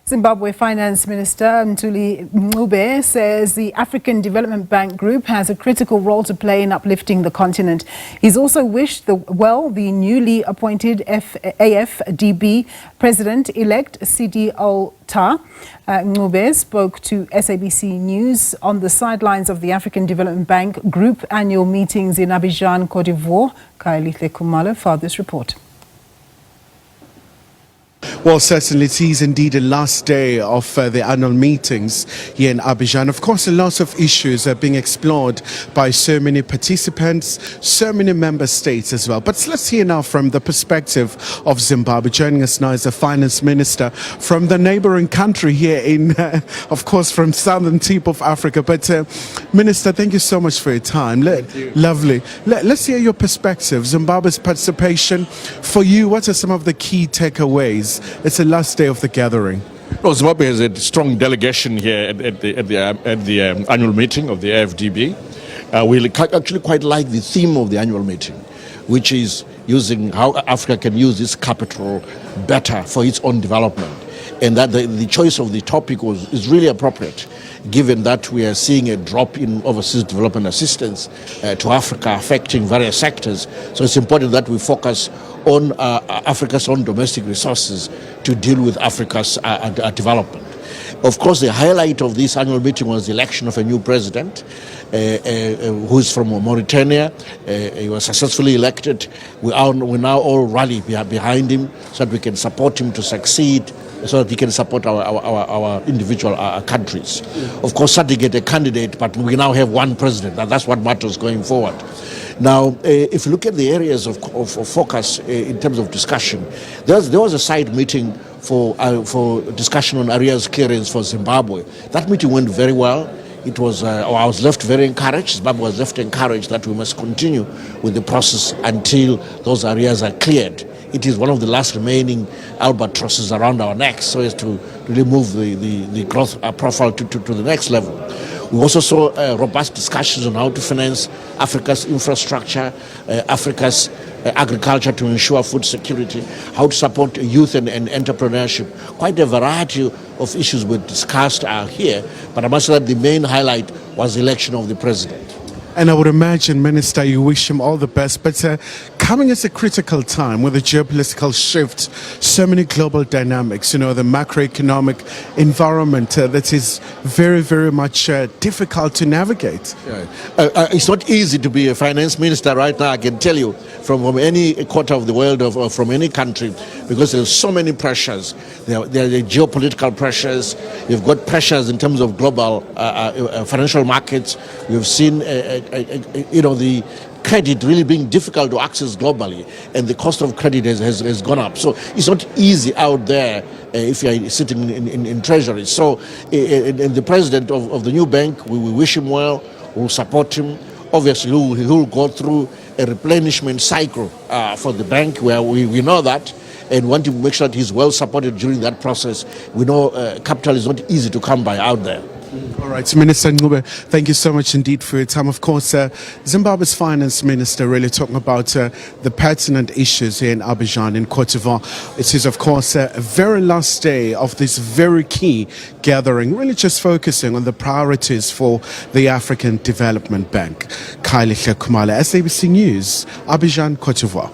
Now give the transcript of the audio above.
Zimbabwe Finance Minister Mthuli Ncube says the African Development Bank Group has a critical role to play in uplifting the continent. He's also wished the newly appointed AFDB President-elect Sidi Ould. Ncube spoke to SABC News on the sidelines of the African Development Bank Group annual meetings in Abidjan, Cote d'Ivoire. Khayelihle Khumalo for this report. Well, certainly it is indeed the last day of the annual meetings here in Abidjan. Of course, a lot of issues are being explored by so many participants, so many member states as well. But let's hear now from the perspective of Zimbabwe. Joining us now is the finance minister from the neighboring country here in, of course, from southern tip of Africa. But Minister, thank you so much for your time. Lovely. Let's hear your perspective. Zimbabwe's participation for you. What are some of the key takeaways? It's the last day of the gathering. Well, Zimbabwe has a strong delegation here at the annual meeting of the AFDB. We actually quite like the theme of the annual meeting, which is using how Africa can use its capital better for its own development. And that the choice of the topic is really appropriate, given that we are seeing a drop in overseas development assistance to Africa affecting various sectors. So it's important that we focus on Africa's own domestic resources to deal with Africa's development. Of course, the highlight of this annual meeting was the election of a new president who is from Mauritania. He was successfully elected. We now all rally behind him so that we can support him to succeed, so that he can support our individual countries. Of course, Sadi get a candidate, but we now have one president, and that's what matters going forward. Now, if you look at the areas of focus in terms of discussion, there was a side meeting for discussion on areas clearance for Zimbabwe. That meeting went very well. It was I was left very encouraged. Zimbabwe was left encouraged that we must continue with the process until those areas are cleared. It is one of the last remaining albatrosses around our necks, so as to really move the growth profile to the next level. We also saw robust discussions on how to finance Africa's infrastructure, Africa's agriculture to ensure food security, how to support youth and entrepreneurship. Quite a variety of issues were discussed here, but I must say that the main highlight was the election of the president. And I would imagine, Minister, you wish him all the best. But coming at a critical time with a geopolitical shift, so many global dynamics, the macroeconomic environment that is very, very much difficult to navigate. It's not easy to be a finance minister right now, I can tell you, from any quarter of the world or from any country, because there's so many pressures. There are the geopolitical pressures. You've got pressures in terms of global financial markets. You've seen the credit really being difficult to access globally, and the cost of credit has gone up. So it's not easy out there if you're sitting in treasury. So and the president of the new bank, we wish him well, we'll support him. Obviously, he'll go through a replenishment cycle for the bank, where we know that, and want to make sure that he's well supported during that process. We know capital is not easy to come by out there. All right, Minister Ncube, thank you so much indeed for your time. Of course, Zimbabwe's finance minister really talking about the pertinent issues here in Abidjan, in Cote d'Ivoire. It is, of course, a very last day of this very key gathering, really just focusing on the priorities for the African Development Bank. Khayelihle Khumalo, SABC News, Abidjan, Cote d'Ivoire.